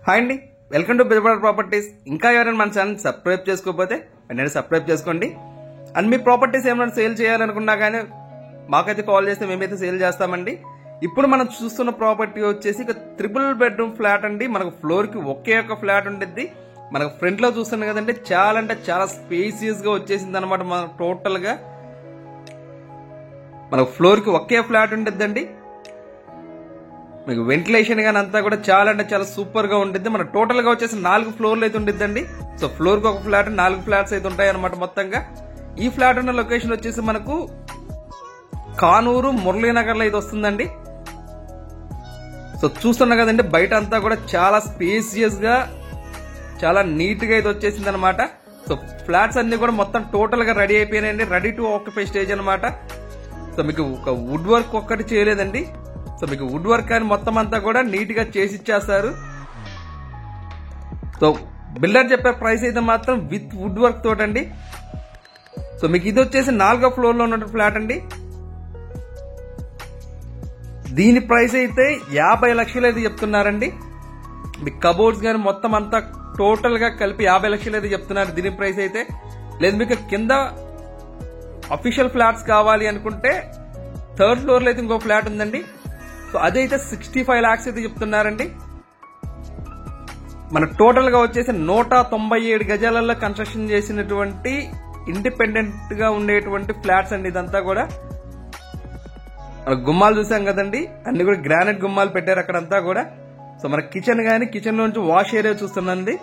Hi అండి, welcome to బిజబడ properties. ఇంకా ఎవరైనా మన ఛానల్ సబ్స్క్రైబ్ చేసుకోకపోతే వెంటనే సబ్స్క్రైబ్ చేసుకోండి. అండ్ మీ ప్రాపర్టీస్ ఏమైనా సేల్ చేయాలనుకున్నా కానీ మాకైతే కాల్ చేస్తే మేమైతే సేల్ చేస్తామండి. ఇప్పుడు మనం చూస్తున్న ప్రాపర్టీ వచ్చేసి ఒక 3 బెడ్రూమ్ ఫ్లాట్ అండి. మనకు ఫ్లోర్ కి ఒకే ఒక ఫ్లాట్ ఉంటుంది. మనకు ఫ్రంట్ లో చూస్తున్నాం కదండి, చాలా అంటే చాలా స్పేసియస్ గా వచ్చేసింది అనమాట. మన టోటల్ గా మనకు ఫ్లోర్ కి ఒకే ఫ్లాట్ ఉంటుందండి. మీకు వెంటిలేషన్ గానీ అంతా కూడా చాలా అంటే చాలా సూపర్ గా ఉంటుంది. మన టోటల్ గా వచ్చేసి 4 ఫ్లోర్లు అయితే ఉంటుందండి. సో ఫ్లోర్ కి ఒక ఫ్లాట్, 4 ఫ్లాట్స్ అయితే ఉంటాయి అనమాట మొత్తంగా. ఈ ఫ్లాట్ ఉన్న లొకేషన్ వచ్చేసి మనకు కానూరు మురళీనగర్ లో అయితే వస్తుందండి. సో చూస్తున్నా కదండి, బయట అంతా కూడా చాలా స్పేసియస్ గా చాలా నీట్ గా అయితే వచ్చేసింది అనమాట. సో ఫ్లాట్స్ అన్ని కూడా మొత్తం టోటల్ గా రెడీ అయిపోయినాయండి. రెడీ టు ఆక్యుపై స్టేజ్ అనమాట. సో మీకు ఒక వుడ్ వర్క్ ఒక్కటి చేయలేదండి. సో మీకు వుడ్ వర్క్ అని మొత్తం అంతా కూడా నీట్ గా చేసి ఇచ్చేస్తారు. సో బిల్డర్ చెప్పే ప్రైస్ అయితే మాత్రం విత్ వుడ్ వర్క్ తోటండి. సో మీకు ఇది వచ్చేసి 4వ ఫ్లోర్ లో ఉన్న ఫ్లాట్ అండి. దీని ప్రైస్ అయితే 50 లక్షలు అయితే చెప్తున్నారండి. మీకు కబోర్డ్స్ గానీ మొత్తం అంతా టోటల్ గా కలిపి 50 లక్షలు అయితే చెప్తున్నారు దీని ప్రైస్ అయితే. లేదు మీకు కింద అఫీషియల్ ఫ్లాట్స్ కావాలి అనుకుంటే 3rd ఫ్లోర్ లో అయితే ఇంకో ఫ్లాట్ ఉందండి. సో అదైతే 65 లాక్స్ అయితే చెప్తున్నారండి. మన టోటల్ గా వచ్చేసి 197 గజాలలో కన్స్ట్రక్షన్ చేసినటువంటి ఇండిపెండెంట్ గా ఉండేటువంటి ఫ్లాట్స్ అండి ఇదంతా కూడా. మన గుమ్మాలు చూసాం కదండి, అన్ని కూడా గ్రానైట్ గుమ్మాలు పెట్టారు అక్కడంతా కూడా. సో మన కిచెన్ గానీ కిచెన్ లోంచి వాష్ ఏరియా చూస్తుందండి.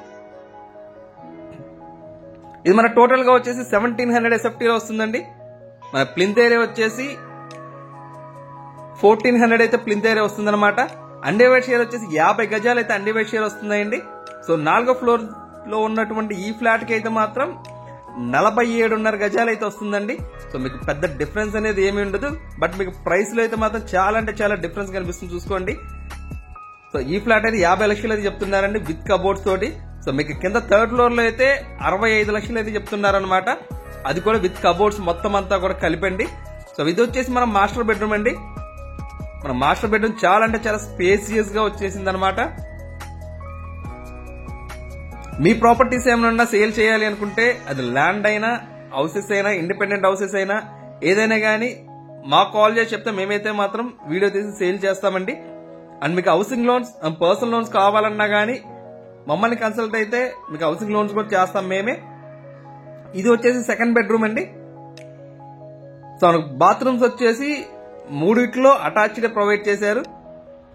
ఇది మన టోటల్ గా వచ్చేసి 1700 SFT లో వస్తుందండి. మన ప్లింత్ ఏరియా వచ్చేసి 1400 అయితే ప్లింత్ ఏరియా వస్తుంది అనమాట. అండర్వైట్ షేర్ వచ్చేసి 50 గజాలు అయితే అండర్వైట్ షేర్ వస్తుందండి. సో 4వ ఫ్లోర్ లో ఉన్నటువంటి ఈ ఫ్లాట్ కి అయితే మాత్రం 47.5 గజాలు అయితే వస్తుందండి. సో మీకు పెద్ద డిఫరెన్స్ అనేది ఏమి ఉండదు. బట్ మీకు ప్రైస్ లో అయితే మాత్రం చాలా అంటే చాలా డిఫరెన్స్ కనిపిస్తుంది చూసుకోండి. సో ఈ ఫ్లాట్ అయితే 50 లక్షలు అయితే చెప్తున్నారండి విత్ కబోర్డ్స్ తోటి. సో మీకు కింద 3rd ఫ్లోర్ లో అయితే 65 లక్షలు అయితే చెప్తున్నారనమాట. అది కూడా విత్ కబోర్డ్స్ మొత్తం అంతా కూడా కలిపండి. సో ఇది వచ్చేసి మన మాస్టర్ బెడ్రూమ్ అండి. మన మాస్టర్ బెడ్రూమ్ చాలా అంటే చాలా స్పేసియస్ గా వచ్చేసింది అనమాట. మీ ప్రాపర్టీస్ ఏమైనా సేల్ చేయాలి అనుకుంటే అది ల్యాండ్ అయినా హౌసెస్ అయినా ఇండిపెండెంట్ హౌసెస్ అయినా ఏదైనా గానీ మాకు కాల్ చేసి చెప్తే మేమైతే మాత్రం వీడియో తీసి సేల్ చేస్తామండి. అండ్ మీకు హౌసింగ్ లోన్స్ పర్సనల్ లోన్స్ కావాలన్నా గానీ మమ్మల్ని కన్సల్ట్ అయితే మీకు హౌసింగ్ లోన్స్ కూడా చేస్తాం మేమే. ఇది వచ్చేసి 2nd బెడ్రూమ్ అండి. సో మనకు బాత్రూమ్స్ వచ్చేసి 3 అటాచ్డ్ ప్రొవైడ్ చేశారు.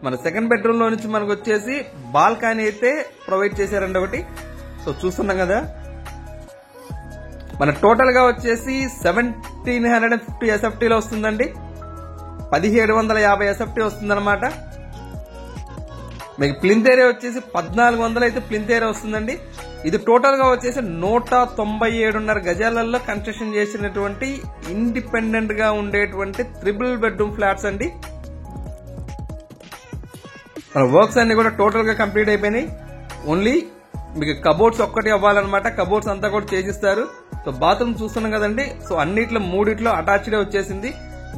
మన 2nd బెడ్రూమ్ లో నుంచి మనకు వచ్చేసి బాల్కనీ అయితే ప్రొవైడ్ చేశారండి ఒకటి. సో చూస్తున్నాం కదా, మన టోటల్ గా వచ్చేసి 1750 SFT లో వస్తుందండి. 1750 SFT వస్తుందన్నమాట. మీకు ప్లింత్ ఏరియా వచ్చేసి 1400 అయితే ప్లింత్ ఏరియా వస్తుందండి. ఇది టోటల్ గా వచ్చేసి 197.5 గజాలలో కన్స్ట్రక్షన్ చేసినటువంటి ఇండిపెండెంట్ గా ఉండేటువంటి 3 బెడ్రూమ్ ఫ్లాట్స్ అండి. మన వర్క్స్ అన్ని కూడా టోటల్ గా కంప్లీట్ అయిపోయినాయి. ఓన్లీ మీకు కబోర్డ్స్ ఒక్కటి అవ్వాలన్నమాట. కబోర్డ్స్ అంతా కూడా చేసిస్తారు. సో బాత్రూమ్ చూస్తున్నాం కదండి. సో అన్నిట్లో 3 అటాచ్డ్ వచ్చేసింది.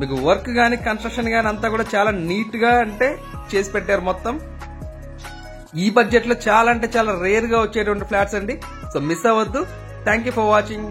మీకు వర్క్ గానీ కన్స్ట్రక్షన్ గానీ అంతా కూడా చాలా నీట్ గా అంటే చేసి పెట్టారు మొత్తం. ఈ బడ్జెట్ లో చాలా అంటే చాలా రేర్ గా వచ్చేటువంటి ఫ్లాట్స్ అండి. సో మిస్ అవ్వద్దు. Thank you for watching.